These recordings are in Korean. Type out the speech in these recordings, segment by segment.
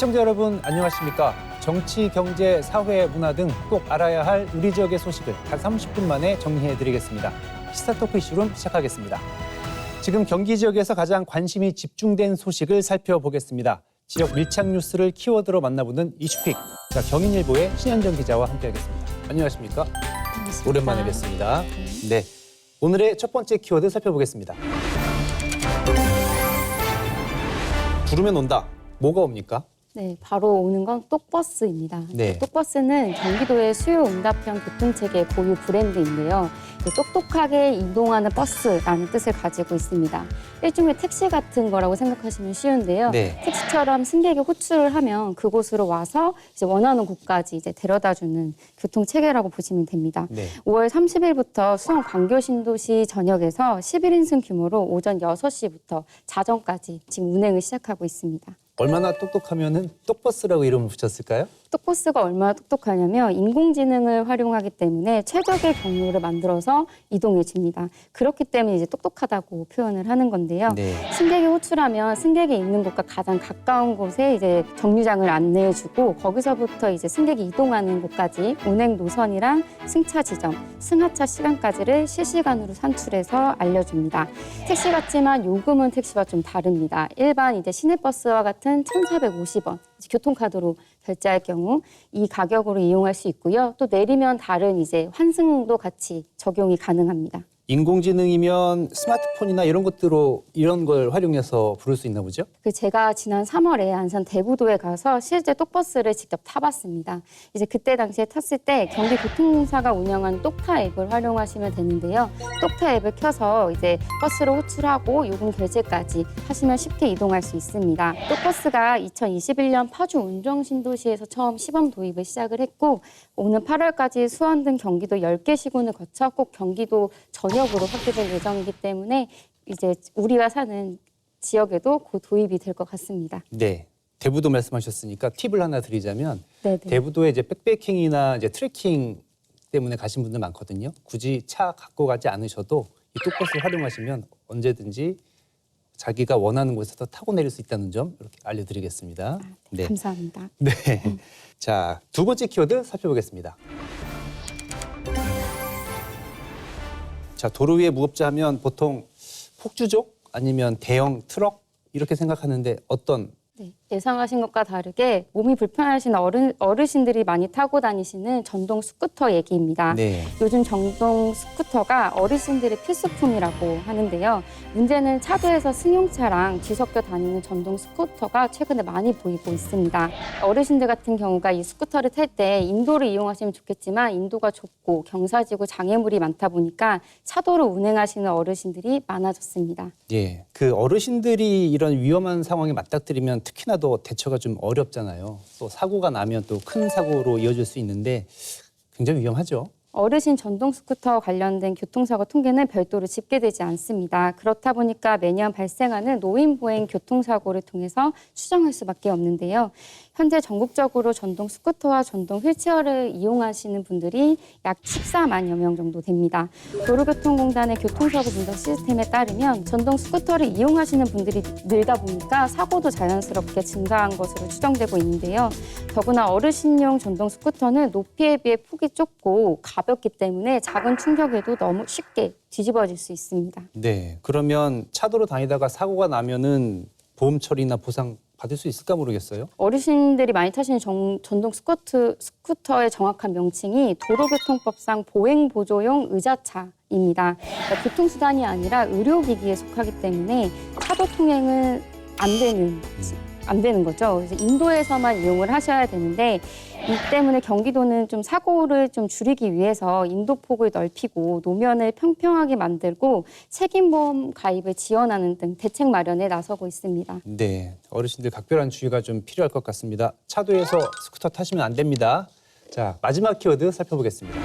시청자 여러분 안녕하십니까? 정치, 경제, 사회, 문화 등 꼭 알아야 할 우리 지역의 소식을 단 30분 만에 정리해드리겠습니다. 시사토크 이슈룸 시작하겠습니다. 지금 경기 지역에서 가장 관심이 집중된 소식을 살펴보겠습니다. 지역 밀착 뉴스를 키워드로 만나보는 이슈픽. 자, 경인일보의 신현정 기자와 함께하겠습니다. 안녕하십니까? 반갑습니다. 오랜만에 뵙습니다. 네, 오늘의 첫 번째 키워드 살펴보겠습니다. 부르면 온다. 뭐가 옵니까? 네, 바로 오는 건 똑버스입니다. 네. 똑버스는 경기도의 수요 응답형 교통체계 고유 브랜드인데요. 똑똑하게 이동하는 버스라는 뜻을 가지고 있습니다. 일종의 택시 같은 거라고 생각하시면 쉬운데요. 네. 택시처럼 승객이 호출을 하면 그곳으로 와서 이제 원하는 곳까지 이제 데려다주는 교통체계라고 보시면 됩니다. 네. 5월 30일부터 수원 광교신도시 전역에서 11인승 규모로 오전 6시부터 자정까지 지금 운행을 시작하고 있습니다. 얼마나 똑똑하면은 똑버스라고 이름을 붙였을까요? 똑버스가 얼마나 똑똑하냐면 인공지능을 활용하기 때문에 최적의 경로를 만들어서 이동해 줍니다. 그렇기 때문에 이제 똑똑하다고 표현을 하는 건데요. 네. 승객이 호출하면 승객이 있는 곳과 가장 가까운 곳에 이제 정류장을 안내해 주고 거기서부터 이제 승객이 이동하는 곳까지 운행 노선이랑 승차 지점, 승하차 시간까지를 실시간으로 산출해서 알려줍니다. 택시 같지만 요금은 택시와 좀 다릅니다. 일반 이제 시내버스와 같은 1,450원 교통카드로 결제할 경우 이 가격으로 이용할 수 있고요. 또 내리면 다른 이제 환승도 같이 적용이 가능합니다. 인공지능이면 스마트폰이나 이런 것들로 이런 걸 활용해서 부를 수 있나 보죠? 제가 지난 3월에 안산 대부도에 가서 실제 똑버스를 직접 타봤습니다. 이제 그때 당시에 탔을 때 경기교통공사가 운영한 똑타 앱을 활용하시면 되는데요. 똑타 앱을 켜서 이제 버스로 호출하고 요금 결제까지 하시면 쉽게 이동할 수 있습니다. 똑버스가 2021년 파주 운정신도시에서 처음 시범 도입을 시작을 했고 오는 8월까지 수원 등 경기도 10개 시군을 거쳐 꼭 경기도 전역으로 확대될 예정이기 때문에 이제 우리가 사는 지역에도 곧 도입이 될 것 같습니다. 네. 대부도 말씀하셨으니까 팁을 하나 드리자면 네네. 대부도에 이제 백패킹이나 이제 트레킹 때문에 가신 분들 많거든요. 굳이 차 갖고 가지 않으셔도 이 똑버스 활용하시면 언제든지 자기가 원하는 곳에서 타고 내릴 수 있다는 점 이렇게 알려드리겠습니다. 네. 감사합니다. 네. 자, 두 번째 키워드 살펴보겠습니다. 자, 도로 위에 무겁자 하면 보통 폭주족 아니면 대형 트럭 이렇게 생각하는데 어떤 네, 예상하신 것과 다르게 몸이 불편하신 어르신들이 많이 타고 다니시는 전동 스쿠터 얘기입니다. 네. 요즘 전동 스쿠터가 어르신들의 필수품이라고 하는데요. 문제는 차도에서 승용차랑 뒤섞여 다니는 전동 스쿠터가 최근에 많이 보이고 있습니다. 어르신들 같은 경우가 이 스쿠터를 탈 때 인도를 이용하시면 좋겠지만 인도가 좁고 경사지고 장애물이 많다 보니까 차도로 운행하시는 어르신들이 많아졌습니다. 예, 그 어르신들이 이런 위험한 상황에 맞닥뜨리면 특히나 더 대처가 좀 어렵잖아요. 또 사고가 나면 또 큰 사고로 이어질 수 있는데 굉장히 위험하죠. 어르신 전동 스쿠터 관련된 교통사고 통계는 별도로 집계되지 않습니다. 그렇다 보니까 매년 발생하는 노인보행 교통사고를 통해서 추정할 수밖에 없는데요. 현재 전국적으로 전동 스쿠터와 전동 휠체어를 이용하시는 분들이 약 14만여 명 정도 됩니다. 도로교통공단의 교통사고 분석 시스템에 따르면 전동 스쿠터를 이용하시는 분들이 늘다 보니까 사고도 자연스럽게 증가한 것으로 추정되고 있는데요. 더구나 어르신용 전동 스쿠터는 높이에 비해 폭이 좁고 가볍기 때문에 작은 충격에도 너무 쉽게 뒤집어질 수 있습니다. 네, 그러면 차도로 다니다가 사고가 나면은 보험 처리나 보상 받을 수 있을까 모르겠어요. 어르신들이 많이 타시는 전동 스쿠터의 정확한 명칭이 도로교통법상 보행보조용 의자차입니다. 그러니까 교통수단이 아니라 의료기기에 속하기 때문에 차도 통행은 안 되는 거죠. 그래서 인도에서만 이용을 하셔야 되는데 이 때문에 경기도는 좀 사고를 좀 줄이기 위해서 인도폭을 넓히고 노면을 평평하게 만들고 책임보험 가입을 지원하는 등 대책 마련에 나서고 있습니다. 네, 어르신들 각별한 주의가 좀 필요할 것 같습니다. 차도에서 스쿠터 타시면 안 됩니다. 자, 마지막 키워드 살펴보겠습니다.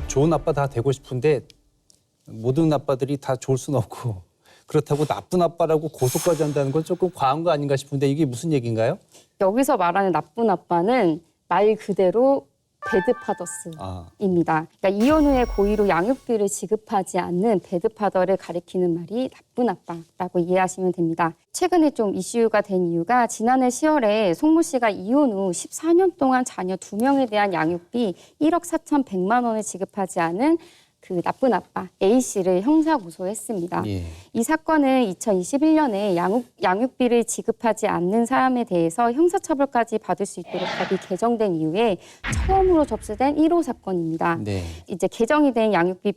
좋은 아빠 다 되고 싶은데 모든 아빠들이 다 좋을 수는 없고 그렇다고 나쁜 아빠라고 고소까지 한다는 건 조금 과한 거 아닌가 싶은데 이게 무슨 얘기인가요? 여기서 말하는 나쁜 아빠는 말 그대로 배드파더스입니다. 그러니까 이혼 후에 고의로 양육비를 지급하지 않는 배드파더를 가리키는 말이 나쁜 아빠라고 이해하시면 됩니다. 최근에 좀 이슈가 된 이유가 지난해 10월에 송모 씨가 이혼 후 14년 동안 자녀 2명에 대한 양육비 1억 4,100만 원을 지급하지 않은 그 나쁜 아빠 A 씨를 형사 고소했습니다. 예. 이 사건은 2021년에 양육비를 지급하지 않는 사람에 대해서 형사처벌까지 받을 수 있도록 법이 개정된 이후에 처음으로 접수된 1호 사건입니다. 네. 이제 개정이 된 양육비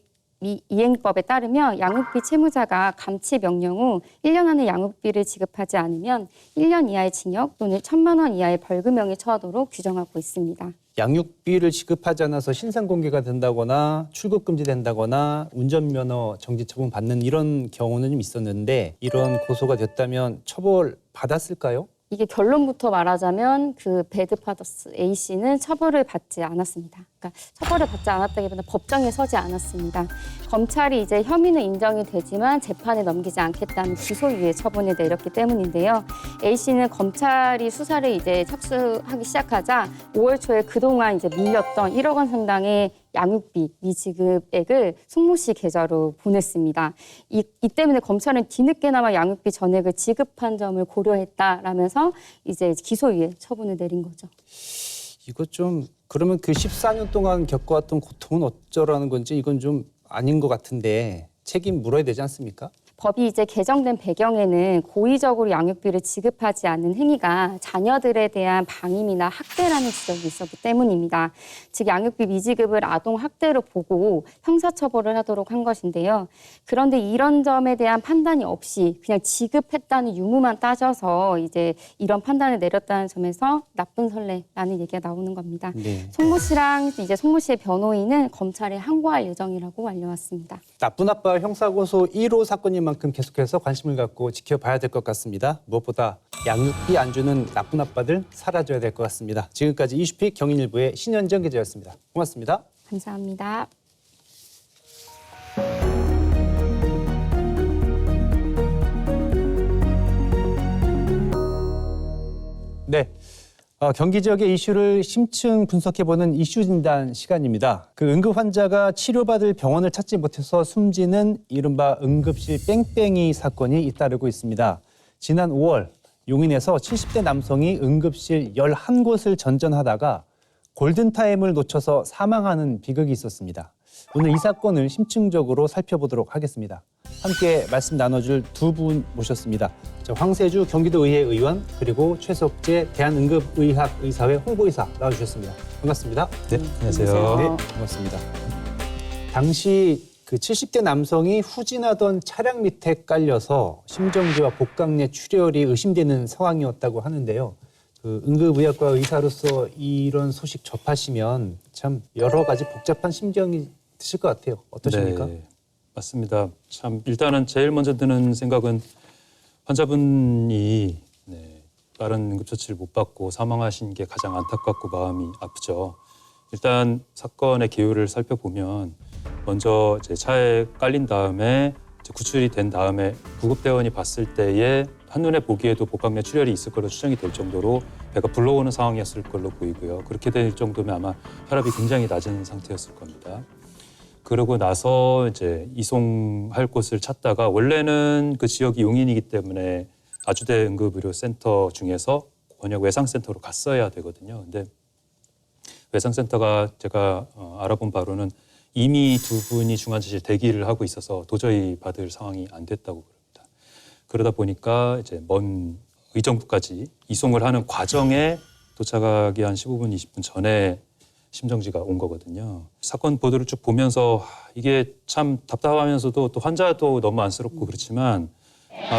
이행법에 따르면 양육비 채무자가 감치 명령 후 1년 안에 양육비를 지급하지 않으면 1년 이하의 징역 또는 1,000만 원 이하의 벌금형에 처하도록 규정하고 있습니다. 양육비를 지급하지 않아서 신상 공개가 된다거나 출국 금지된다거나 운전면허 정지 처분 받는 이런 경우는 좀 있었는데 이런 고소가 됐다면 처벌 받았을까요? 이게 결론부터 말하자면 그 배드파더스 A 씨는 처벌을 받지 않았습니다. 그러니까 처벌을 받지 않았다기보다 법정에 서지 않았습니다. 검찰이 이제 혐의는 인정이 되지만 재판에 넘기지 않겠다는 기소유예 처분을 내렸기 때문인데요. A 씨는 검찰이 수사를 이제 착수하기 시작하자 5월 초에 그동안 이제 밀렸던 1억 원 상당의 양육비 미지급액을 송모 씨 계좌로 보냈습니다. 이 때문에 검찰은 뒤늦게나마 양육비 전액을 지급한 점을 고려했다라면서 이제 기소유예 처분을 내린 거죠. 이거 좀 그러면 그 14년 동안 겪어왔던 고통은 어쩌라는 건지 이건 좀 아닌 것 같은데 책임 물어야 되지 않습니까? 법이 이제 개정된 배경에는 고의적으로 양육비를 지급하지 않는 행위가 자녀들에 대한 방임이나 학대라는 지적이 있었기 때문입니다. 즉 양육비 미지급을 아동 학대로 보고 형사처벌을 하도록 한 것인데요. 그런데 이런 점에 대한 판단이 없이 그냥 지급했다는 유무만 따져서 이제 이런 판단을 내렸다는 점에서 나쁜 선례라는 얘기가 나오는 겁니다. 네. 송모 씨랑 이제 송모 씨의 변호인은 검찰에 항고할 예정이라고 알려왔습니다. 나쁜 아빠 형사고소 1호 사건인 만큼 계속해서 관심을 갖고 지켜봐야 될 것 같습니다. 무엇보다 양육비 안 주는 나쁜 아빠들 사라져야 될 것 같습니다. 지금까지 이슈픽 경인일보의 신현정 기자였습니다. 고맙습니다. 감사합니다. 네. 경기 지역의 이슈를 심층 분석해보는 이슈 진단 시간입니다. 그 응급 환자가 치료받을 병원을 찾지 못해서 숨지는 이른바 응급실 뺑뺑이 사건이 잇따르고 있습니다. 지난 5월 용인에서 70대 남성이 응급실 11곳을 전전하다가 골든타임을 놓쳐서 사망하는 비극이 있었습니다. 오늘 이 사건을 심층적으로 살펴보도록 하겠습니다. 함께 말씀 나눠줄 두 분 모셨습니다. 황세주 경기도의회 의원 그리고 최석재 대한응급의학의사회 홍보이사 나와주셨습니다. 반갑습니다. 네, 안녕하세요. 네, 반갑습니다. 당시 그 70대 남성이 후진하던 차량 밑에 깔려서 심정지와 복강내 출혈이 의심되는 상황이었다고 하는데요. 그 응급의학과 의사로서 이런 소식 접하시면 참 여러 가지 복잡한 심경이 드실 것 같아요. 어떠십니까? 네, 맞습니다. 참 일단은 제일 먼저 드는 생각은 환자분이 빠른 응급처치를 못 받고 사망하신 게 가장 안타깝고 마음이 아프죠. 일단 사건의 개요를 살펴보면 먼저 이제 차에 깔린 다음에 이제 구출이 된 다음에 구급대원이 봤을 때에 한눈에 보기에도 복강내 출혈이 있을 걸로 추정이 될 정도로 배가 불러오는 상황이었을 걸로 보이고요. 그렇게 될 정도면 아마 혈압이 굉장히 낮은 상태였을 겁니다. 그러고 나서 이제 이송할 곳을 찾다가 원래는 그 지역이 용인이기 때문에 아주대 응급의료센터 중에서 번역 외상센터로 갔어야 되거든요. 근데 외상센터가 제가 알아본 바로는 이미 두 분이 중환자실 대기를 하고 있어서 도저히 받을 상황이 안 됐다고 그럽니다. 그러다 보니까 이제 먼 의정부까지 이송을 하는 과정에 도착하기 한 15분, 20분 전에 심정지가 온 거거든요. 사건 보도를 쭉 보면서 이게 참 답답하면서도 또 환자도 너무 안쓰럽고 그렇지만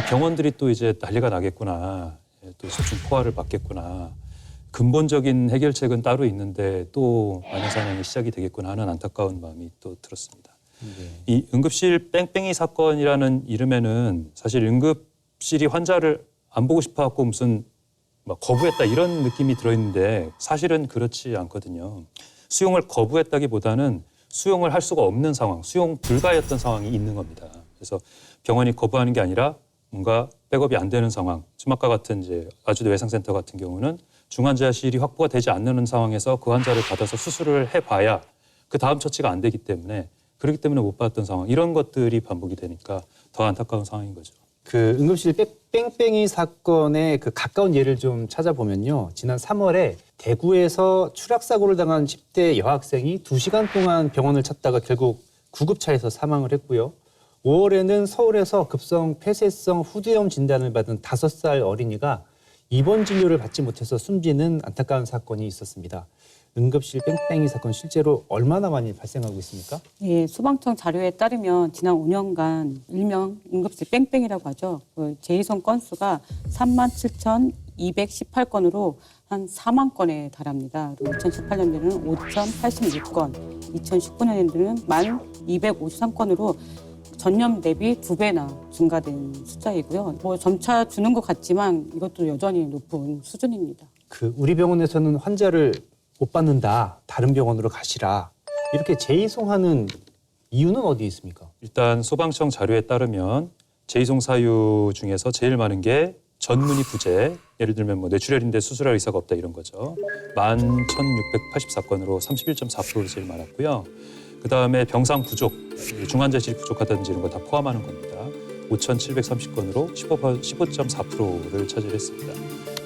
병원들이 또 이제 난리가 나겠구나. 또 소중포화를 받겠구나. 근본적인 해결책은 따로 있는데 또 마녀사냥이 시작이 되겠구나 하는 안타까운 마음이 또 들었습니다. 이 응급실 뺑뺑이 사건이라는 이름에는 사실 응급실이 환자를 안 보고 싶어 갖고 무슨 거부했다 이런 느낌이 들어있는데 사실은 그렇지 않거든요. 수용을 거부했다기보다는 수용을 할 수가 없는 상황, 수용 불가였던 상황이 있는 겁니다. 그래서 병원이 거부하는 게 아니라 뭔가 백업이 안 되는 상황, 지금 아까 같은 이제 아주대 외상센터 같은 경우는 중환자실이 확보가 되지 않는 상황에서 그 환자를 받아서 수술을 해봐야 그 다음 처치가 안 되기 때문에 그렇기 때문에 못 받았던 상황 이런 것들이 반복이 되니까 더 안타까운 상황인 거죠. 그 응급실 뺑뺑이 사건의 그 가까운 예를 좀 찾아보면요. 지난 3월에 대구에서 추락사고를 당한 10대 여학생이 2시간 동안 병원을 찾다가 결국 구급차에서 사망을 했고요. 5월에는 서울에서 급성 폐쇄성 후두염 진단을 받은 5살 어린이가 입원 진료를 받지 못해서 숨지는 안타까운 사건이 있었습니다. 응급실 뺑뺑이 사건 실제로 얼마나 많이 발생하고 있습니까? 예, 소방청 자료에 따르면 지난 5년간 일명 응급실 뺑뺑이라고 하죠. 그 재이송 건수가 37,218건으로 한 4만 건에 달합니다. 2018년도에는 5,086건, 2019년에는 1,253건으로 전년 대비 2배나 증가된 숫자이고요. 뭐 점차 주는 것 같지만 이것도 여전히 높은 수준입니다. 그 우리 병원에서는 환자를 못 받는다. 다른 병원으로 가시라. 이렇게 재이송하는 이유는 어디 있습니까? 일단 소방청 자료에 따르면 재이송 사유 중에서 제일 많은 게 전문의 부재, 예를 들면 뭐 뇌출혈인데 수술할 의사가 없다 이런 거죠. 11,684건으로 31.4%로 제일 많았고요. 그다음에 병상 부족, 중환자실이 부족하다든지 이런 거 다 포함하는 겁니다. 5,730건으로 15.4%를 차지했습니다.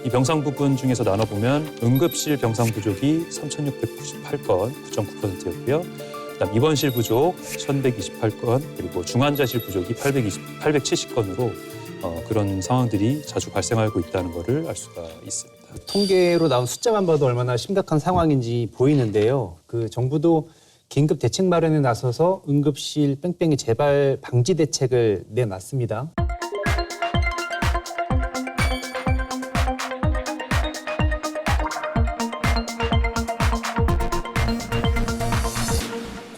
이 병상 부분 중에서 나눠보면 응급실 병상 부족이 3,698건, 9.9%였고요. 그다음 입원실 부족 1,128건, 그리고 중환자실 부족이 870건으로 그런 상황들이 자주 발생하고 있다는 것을 알 수가 있습니다. 통계로 나온 숫자만 봐도 얼마나 심각한 상황인지 보이는데요. 그 정부도 긴급 대책 마련에 나서서 응급실 뺑뺑이 재발 방지 대책을 내놨습니다.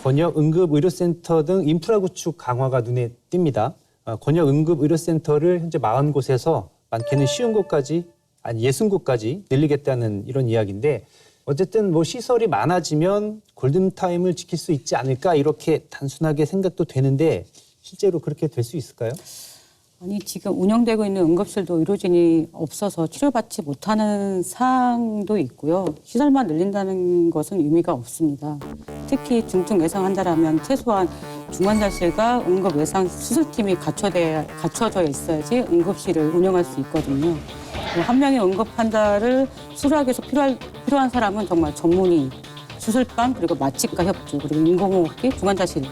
권역 응급의료센터 등 인프라 구축 강화가 눈에 띕니다. 권역 응급의료센터를 현재 40곳에서 많게는 쉬운 곳까지, 아니 60곳까지 늘리겠다는 이런 이야기인데 어쨌든 뭐 시설이 많아지면 골든타임을 지킬 수 있지 않을까 이렇게 단순하게 생각도 되는데 실제로 그렇게 될 수 있을까요? 아니 지금 운영되고 있는 응급실도 의료진이 없어서 치료받지 못하는 사항도 있고요. 시설만 늘린다는 것은 의미가 없습니다. 특히 중증 외상 환자라면 최소한 중환자실과 응급 외상 수술팀이 갖춰져 있어야지 응급실을 운영할 수 있거든요. 한 명의 응급 환자를 수술하기 위해서 필요한 사람은 정말 전문의, 수술방, 그리고 맛집과 협조, 그리고 인공호흡기, 중환자실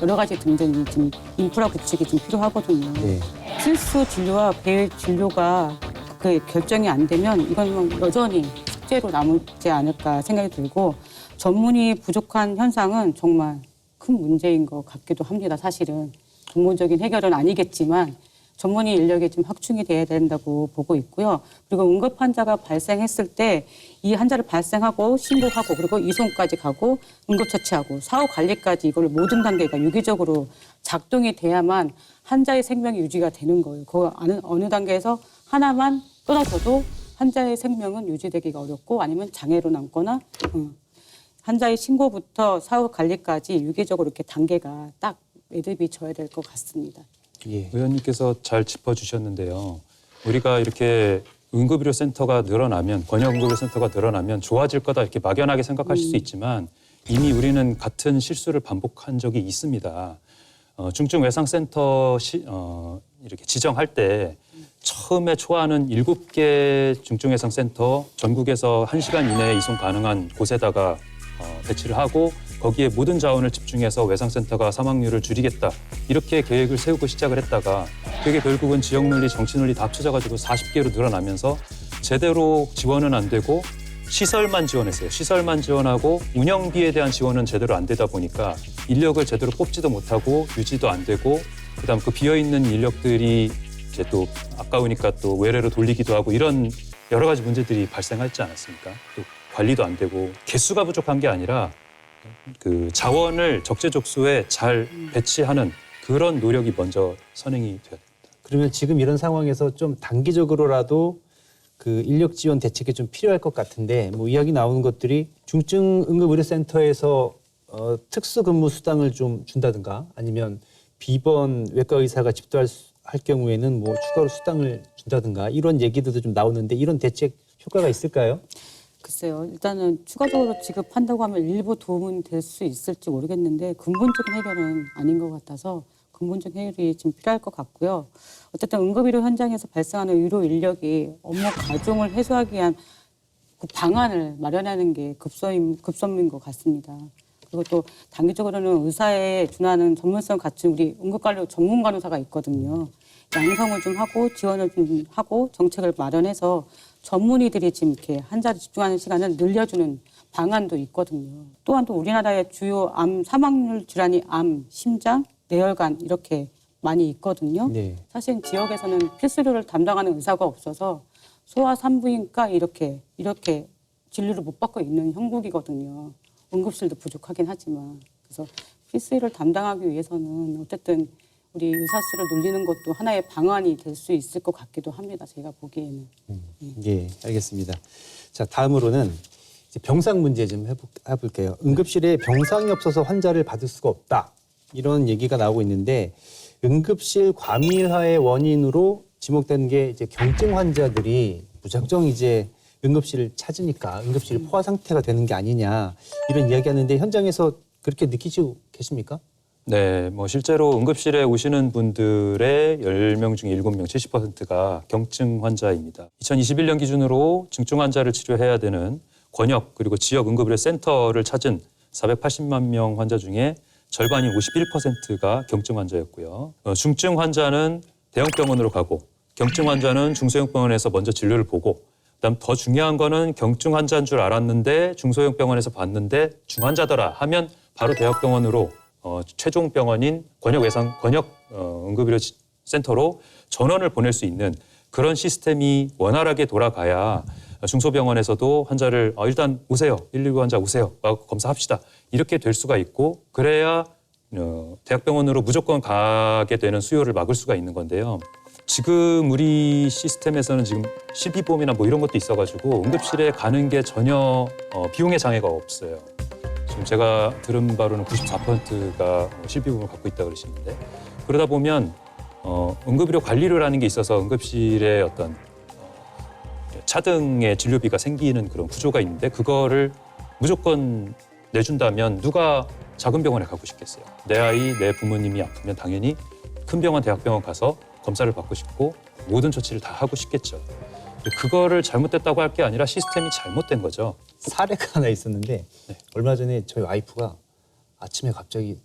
여러 가지 등등 지금 인프라 구축이 좀 필요하거든요. 네. 필수 진료와 배일 진료가 그 결정이 안 되면 이건 여전히 숙제로 남지 않을까 생각이 들고 전문의 부족한 현상은 정말 큰 문제인 것 같기도 합니다. 사실은 근본적인 해결은 아니겠지만 전문의 인력이 좀 확충이 돼야 된다고 보고 있고요. 그리고 응급 환자가 발생했을 때 이 환자를 발생하고 신고하고 그리고 이송까지 가고 응급처치하고 사후 관리까지 이걸 모든 단계가 유기적으로 작동이 돼야만 환자의 생명이 유지가 되는 거예요. 그 어느 단계에서 하나만 끊어져도 환자의 생명은 유지되기가 어렵고 아니면 장애로 남거나 환자의 신고부터 사후 관리까지 유기적으로 이렇게 단계가 딱 매듭이 져야 될 것 같습니다. 예. 의원님께서 잘 짚어주셨는데요. 우리가 이렇게 응급의료센터가 늘어나면, 권역 응급의료센터가 늘어나면 좋아질 거다 이렇게 막연하게 생각하실 수 있지만 이미 우리는 같은 실수를 반복한 적이 있습니다. 중증 외상센터 이렇게 지정할 때 처음에 초안은 7개 중증 외상센터 전국에서 1시간 이내에 이송 가능한 곳에다가 배치를 하고 거기에 모든 자원을 집중해서 외상센터가 사망률을 줄이겠다 이렇게 계획을 세우고 시작을 했다가 그게 결국은 지역논리, 정치논리 다 합쳐져가지고 40개로 늘어나면서 제대로 지원은 안 되고 시설만 지원했어요. 시설만 지원하고 운영비에 대한 지원은 제대로 안 되다 보니까 인력을 제대로 뽑지도 못하고 유지도 안 되고 그다음 그 비어있는 인력들이 이제 또 아까우니까 또 외래로 돌리기도 하고 이런 여러 가지 문제들이 발생하지 않았습니까? 또 관리도 안 되고 개수가 부족한 게 아니라 그 자원을 적재적소에 잘 배치하는 그런 노력이 먼저 선행이 돼야 됩니다. 그러면 지금 이런 상황에서 좀 단기적으로라도 그 인력 지원 대책이 좀 필요할 것 같은데 뭐 이야기 나오는 것들이 중증 응급의료센터에서 특수 근무 수당을 좀 준다든가 아니면 비번 외과 의사가 집도할 경우에는 뭐 추가로 수당을 준다든가 이런 얘기들도 좀 나오는데 이런 대책 효과가 있을까요? 글쎄요. 일단은 추가적으로 지급한다고 하면 일부 도움은 될 수 있을지 모르겠는데 근본적인 해결은 아닌 것 같아서 근본적인 해결이 좀 필요할 것 같고요. 어쨌든 응급의료 현장에서 발생하는 의료 인력이 업무 가중을 해소하기 위한 그 방안을 마련하는 게 급선무인 것 같습니다. 그리고 또 단기적으로는 의사에 준하는 전문성 갖춘 우리 응급관료 전문 간호사가 있거든요. 양성을 좀 하고 지원을 좀 하고 정책을 마련해서 전문의들이 지금 이렇게 환자를 집중하는 시간을 늘려주는 방안도 있거든요. 또한 또 우리나라의 주요 암 사망률 질환이 암, 심장, 뇌혈관 이렇게 많이 있거든요. 네. 사실 지역에서는 필수료를 담당하는 의사가 없어서 소아 산부인과 이렇게 진료를 못 받고 있는 형국이거든요. 응급실도 부족하긴 하지만 그래서 필수료를 담당하기 위해서는 어쨌든 우리 의사 수를 늘리는 것도 하나의 방안이 될 수 있을 것 같기도 합니다. 제가 보기에는. 예, 알겠습니다. 자, 다음으로는 이제 병상 문제 좀 해볼게요. 응급실에 병상이 없어서 환자를 받을 수가 없다. 이런 얘기가 나오고 있는데 응급실 과밀화의 원인으로 지목되는 게 이제 경증 환자들이 무작정 이제 응급실을 찾으니까 응급실 포화 상태가 되는 게 아니냐 이런 이야기하는데 현장에서 그렇게 느끼시고 계십니까? 네, 뭐 실제로 응급실에 오시는 분들의 10명 중에 7명, 70%가 경증 환자입니다. 2021년 기준으로 중증 환자를 치료해야 되는 권역 그리고 지역 응급의료 센터를 찾은 480만 명 환자 중에 절반인 51%가 경증 환자였고요. 중증 환자는 대형병원으로 가고 경증 환자는 중소형 병원에서 먼저 진료를 보고 그다음 더 중요한 거는 경증 환자인 줄 알았는데 중소형 병원에서 봤는데 중환자더라 하면 바로 대학병원으로 최종 병원인 권역 응급의료 센터로 전원을 보낼 수 있는 그런 시스템이 원활하게 돌아가야 중소병원에서도 환자를 일단 오세요. 119 환자 오세요. 검사합시다. 이렇게 될 수가 있고 그래야 대학병원으로 무조건 가게 되는 수요를 막을 수가 있는 건데요. 지금 우리 시스템에서는 지금 실비보험이나 뭐 이런 것도 있어가지고 응급실에 가는 게 전혀 비용의 장애가 없어요. 지금 제가 들은 바로는 94%가 실비보험을 갖고 있다고 그러시는데 그러다 보면 응급의료 관리를 하는 게 있어서 응급실에 어떤 차등의 진료비가 생기는 그런 구조가 있는데 그거를 무조건 내준다면 누가 작은 병원에 가고 싶겠어요. 내 아이, 내 부모님이 아프면 당연히 큰 병원, 대학병원 가서 검사를 받고 싶고 모든 조치를 다 하고 싶겠죠. 그거를 잘못됐다고 할 게 아니라 시스템이 잘못된 거죠. 사례가 하나 있었는데 네. 얼마 전에 저희 와이프가 아침에 갑자기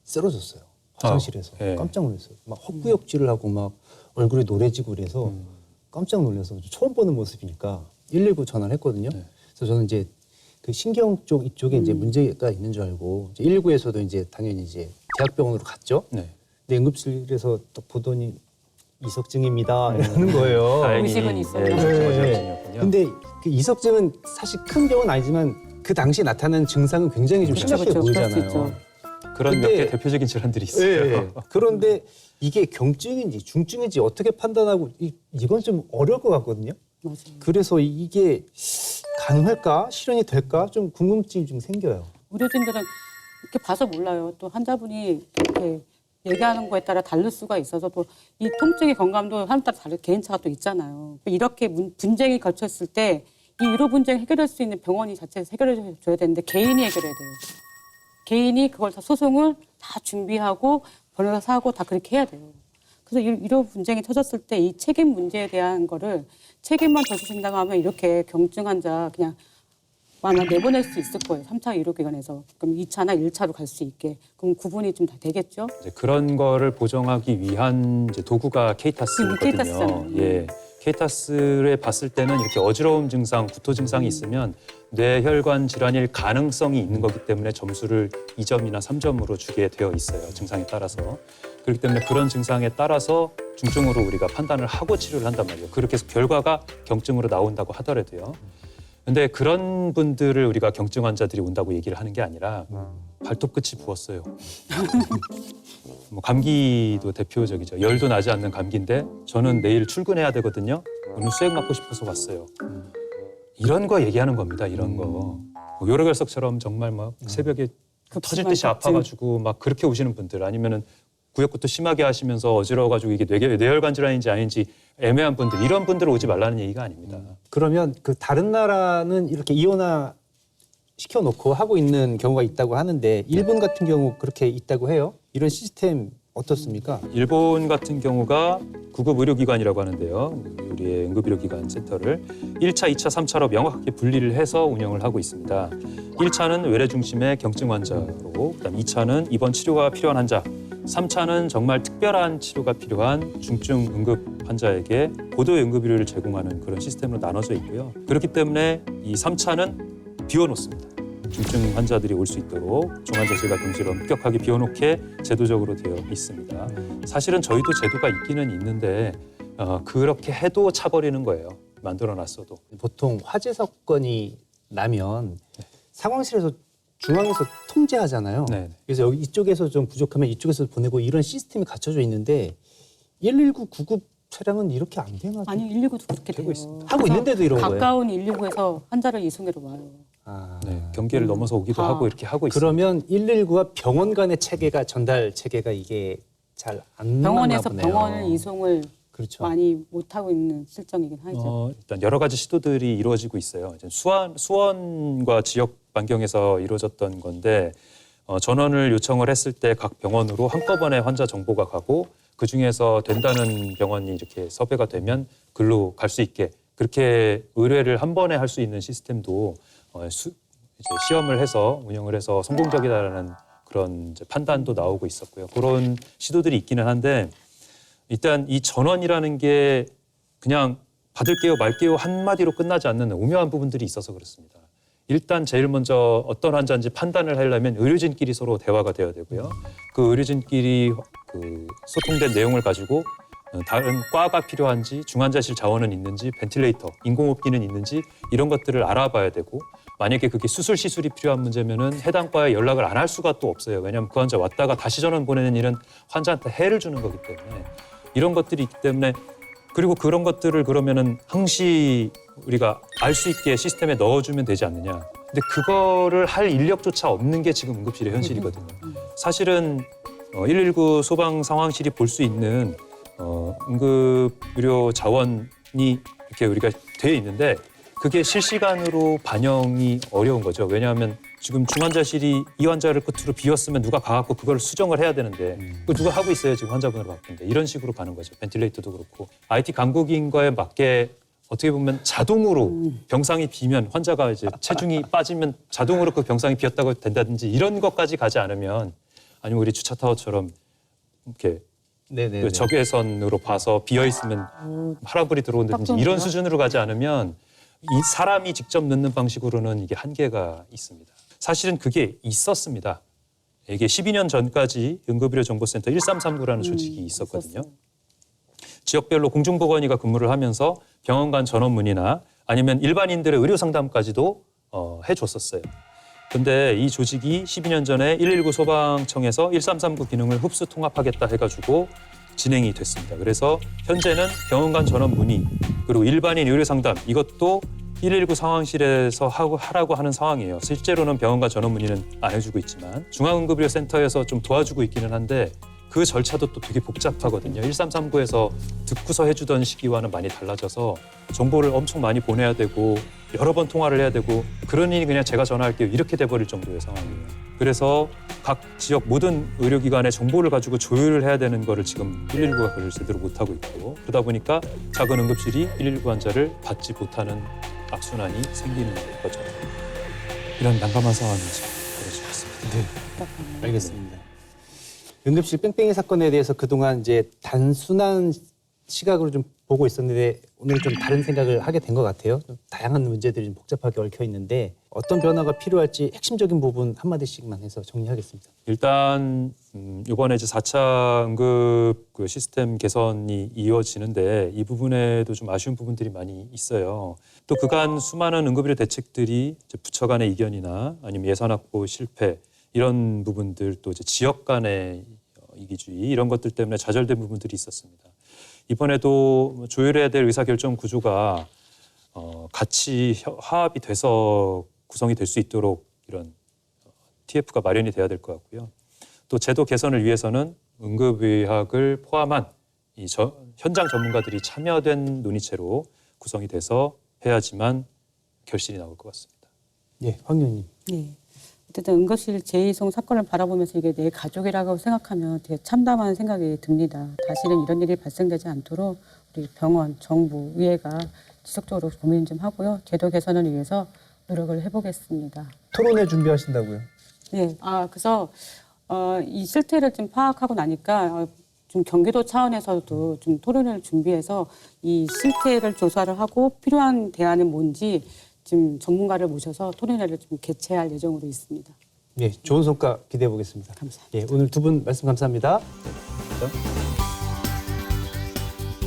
쓰러졌어요. 화장실에서. 네. 깜짝 놀랐어요. 막 헛구역질을 하고 막 얼굴에 노래지고 그래서 깜짝 놀라서 처음 보는 모습이니까 119 전화를 했거든요. 네. 그래서 저는 이제 그 신경 쪽 이쪽에 이제 문제가 있는 줄 알고 119에서도 이제 당연히 이제 대학병원으로 갔죠. 네. 근데 응급실에서 또 보더니 이석증입니다 이러는 거예요. 다행히 의식은 있어요. 이석증이었군요. 근데 그 이석증은 사실 큰 병은 아니지만 그 당시 나타나는 증상은 굉장히 좀 그렇죠, 심각해 그렇죠. 그럴 수 보이잖아요. 있죠. 그런 몇 근데- 개 대표적인 질환들이 있어요. 예, 예. 그런데 이게 경증인지 중증인지 어떻게 판단하고 이건 좀 어려울 것 같거든요. 맞아요. 그래서 이게 가능할까? 실현이 될까? 좀 궁금증이 좀 생겨요. 의료진들은 이렇게 봐서 몰라요. 또 환자분이 이렇게 얘기하는 거에 따라 다를 수가 있어서 또 이 통증의 건강도 사람 따라 다르 개인차가 또 있잖아요. 이렇게 분쟁이 걸쳤을 때 이 의료 분쟁을 해결할 수 있는 병원이 자체에서 해결해 줘야 되는데 개인이 해결해야 돼요. 개인이 그걸 다 소송을 다 준비하고 변호사 사고 다 그렇게 해야 돼요. 그래서 의료 분쟁이 터졌을 때 이 책임 문제에 대한 거를 책임만 져주신다고 하면 이렇게 경증 환자 그냥 아마 내보낼 수 있을 거예요. 3차 의료기관에서. 그럼 2차나 1차로 갈 수 있게. 그럼 구분이 좀 다 되겠죠? 이제 그런 거를 보정하기 위한 이제 도구가 케이타스거든요. 케이타스잖아요. 예. 케이타스를 봤을 때는 이렇게 어지러움 증상, 구토 증상이 있으면 뇌혈관 질환일 가능성이 있는 거기 때문에 점수를 2점이나 3점으로 주게 되어 있어요. 증상에 따라서. 그렇기 때문에 그런 증상에 따라서 중증으로 우리가 판단을 하고 치료를 한단 말이에요. 그렇게 해서 결과가 경증으로 나온다고 하더라도요. 근데 그런 분들을 우리가 경증 환자들이 온다고 얘기를 하는 게 아니라 발톱 끝이 부었어요. 뭐 감기도 대표적이죠. 열도 나지 않는 감기인데 저는 내일 출근해야 되거든요. 오늘 수액 맞고 싶어서 왔어요. 이런 거 얘기하는 겁니다. 이런 거. 뭐 요로결석처럼 정말 막 새벽에 터질 듯이 급증. 아파가지고 막 그렇게 오시는 분들 아니면은 구역부터 심하게 하시면서 어지러워가지고 이게 뇌혈관 질환인지 아닌지 애매한 분들, 이런 분들 오지 말라는 얘기가 아닙니다. 그러면 그 다른 나라는 이렇게 이온화 시켜놓고 하고 있는 경우가 있다고 하는데 일본 같은 경우 그렇게 있다고 해요. 이런 시스템 어떻습니까? 일본 같은 경우가 구급 의료기관이라고 하는데요. 우리의 응급의료기관 센터를 1차, 2차, 3차로 명확하게 분리를 해서 운영을 하고 있습니다. 1차는 외래 중심의 경증 환자로, 그다음 2차는 입원 치료가 필요한 환자, 3차는 정말 특별한 치료가 필요한 중증 응급 환자에게 고도의 응급의료를 제공하는 그런 시스템으로 나눠져 있고요. 그렇기 때문에 이 3차는 비워놓습니다. 중증 환자들이 올 수 있도록 중환자실과 병실을 엄격하게 비워놓게 제도적으로 되어 있습니다. 사실은 저희도 제도가 있기는 있는데 그렇게 해도 차버리는 거예요. 만들어놨어도. 보통 화재 사건이 나면 상황실에서 중앙에서 통제하잖아요. 네. 그래서 여기 이쪽에서 좀 부족하면 이쪽에서 보내고 이런 시스템이 갖춰져 있는데 119 구급 차량은 이렇게 안 되나? 아니 119도 그렇게 되고 돼요. 있습니다. 하고 있는데도 이런 거예요. 가까운 119에서 환자를 이송해로 와요. 아, 네, 경계를 넘어서 오기도 하고 이렇게 하고 있습니다. 그러면 119와 병원 간의 체계가 전달 체계가 이게 잘 안 맞나 병원에서 보네요. 병원을 이송을 그렇죠. 많이 못 하고 있는 실정이긴 하죠. 일단 여러 가지 시도들이 이루어지고 있어요. 이제 수원과 지역 반경에서 이루어졌던 건데 전원을 요청을 했을 때 각 병원으로 한꺼번에 환자 정보가 가고 그 중에서 된다는 병원이 이렇게 섭외가 되면 글로 갈 수 있게 그렇게 의뢰를 한 번에 할 수 있는 시스템도 이제 시험을 해서 운영을 해서 성공적이다라는 그런 이제 판단도 나오고 있었고요. 그런 시도들이 있기는 한데 일단 이 전원이라는 게 그냥 받을게요 말게요 한마디로 끝나지 않는 오묘한 부분들이 있어서 그렇습니다. 일단 제일 먼저 어떤 환자인지 판단을 하려면 의료진끼리 서로 대화가 되어야 되고요. 그 의료진끼리 그 소통된 내용을 가지고 다른 과가 필요한지 중환자실 자원은 있는지 벤틸레이터, 인공호흡기는 있는지 이런 것들을 알아봐야 되고 만약에 그게 수술 시술이 필요한 문제면은 해당 과에 연락을 안 할 수가 또 없어요. 왜냐하면 그 환자 왔다가 다시 전원 보내는 일은 환자한테 해를 주는 거기 때문에 이런 것들이 있기 때문에 그리고 그런 것들을 그러면은 항시 우리가 알 수 있게 시스템에 넣어주면 되지 않느냐. 근데 그거를 할 인력조차 없는 게 지금 응급실의 현실이거든요. 사실은 119 소방 상황실이 볼 수 있는 응급의료 자원이 이렇게 우리가 돼 있는데 그게 실시간으로 반영이 어려운 거죠. 왜냐하면 지금 중환자실이 이 환자를 끝으로 비웠으면 누가 가갖고 그걸 수정을 해야 되는데 그 누가 하고 있어요. 지금 환자분을 바쁜데 이런 식으로 가는 거죠. 벤틸레이터도 그렇고 IT 강국인 거에 맞게 어떻게 보면 자동으로 병상이 비면 환자가 이제 체중이 빠지면 자동으로 그 병상이 비었다고 된다든지 이런 것까지 가지 않으면 아니면 우리 주차 타워처럼 이렇게 네네. 그 적외선으로 봐서 비어 있으면 파란불이 들어온다든지 이런 수준으로 가지 않으면 이 사람이 직접 넣는 방식으로는 이게 한계가 있습니다. 사실은 그게 있었습니다. 이게 12년 전까지 응급의료정보센터 1339라는 조직이 있었거든요. 지역별로 공중보건의가 근무를 하면서 병원 간 전원문의나 아니면 일반인들의 의료 상담까지도 해줬었어요. 근데 이 조직이 12년 전에 119 소방청에서 1339 기능을 흡수 통합하겠다 해가지고 진행이 됐습니다. 그래서 현재는 병원 간 전원 문의 그리고 일반인 의료 상담 이것도 119 상황실에서 하라고 하는 상황이에요. 실제로는 병원 간 전원 문의는 안 해주고 있지만 중앙응급의료센터에서 좀 도와주고 있기는 한데 그 절차도 또 되게 복잡하거든요. 1339에서 듣고서 해주던 시기와는 많이 달라져서 정보를 엄청 많이 보내야 되고 여러 번 통화를 해야 되고 그러니 그냥 제가 전화할게요 이렇게 돼버릴 정도의 상황이에요. 그래서 각 지역 모든 의료기관의 정보를 가지고 조율을 해야 되는 거를 지금 119가 그걸 제대로 못하고 있고 그러다 보니까 작은 응급실이 119 환자를 받지 못하는 악순환이 생기는 거죠. 이런 난감한 상황이 벌어지고 있습니다. 네. 알겠습니다. 응급실 뺑뺑이 사건에 대해서 그동안 이제 단순한 시각으로 좀 보고 있었는데 오늘 좀 다른 생각을 하게 된 것 같아요. 좀 다양한 문제들이 좀 복잡하게 얽혀 있는데 어떤 변화가 필요할지 핵심적인 부분 한마디씩만 해서 정리하겠습니다. 일단 이번에 이제 4차 응급 그 시스템 개선이 이어지는데 이 부분에도 좀 아쉬운 부분들이 많이 있어요. 또 그간 수많은 응급의료 대책들이 이제 부처 간의 이견이나 아니면 예산 확보 실패 이런 부분들 또 이제 지역 간의 이기주의 이런 것들 때문에 좌절된 부분들이 있었습니다. 이번에도 조율해야 될 의사결정 구조가 같이 화합이 돼서 구성이 될 수 있도록 이런 TF가 마련이 돼야 될 것 같고요. 또 제도 개선을 위해서는 응급의학을 포함한 현장 전문가들이 참여된 논의체로 구성이 돼서 해야지만 결실이 나올 것 같습니다. 예, 황 의원님. 네. 어쨌든 응급실 재이송 사건을 바라보면서 이게 내 가족이라고 생각하면 되게 참담한 생각이 듭니다. 다시는 이런 일이 발생되지 않도록 우리 병원, 정부, 의회가 지속적으로 고민 좀 하고요. 제도 개선을 위해서 노력을 해보겠습니다. 토론회 준비하신다고요? 네. 그래서 이 실태를 좀 파악하고 나니까 좀 경기도 차원에서도 좀 토론회를 준비해서 이 실태를 조사를 하고 필요한 대안은 뭔지 지금 전문가를 모셔서 토론회를 좀 개최할 예정으로 있습니다. 예, 좋은 성과 기대해 보겠습니다. 감사합니다. 예, 오늘 두 분 말씀 감사합니다.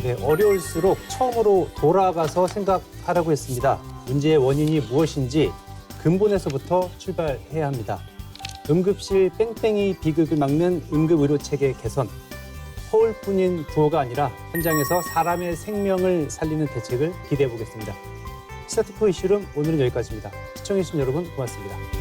네, 어려울수록 처음으로 돌아가서 생각하라고 했습니다. 문제의 원인이 무엇인지 근본에서부터 출발해야 합니다. 응급실 뺑뺑이 비극을 막는 응급의료체계 개선. 허울뿐인 구호가 아니라 현장에서 사람의 생명을 살리는 대책을 기대해 보겠습니다. 시사토크 이슈룸 오늘은 여기까지입니다. 시청해주신 여러분 고맙습니다.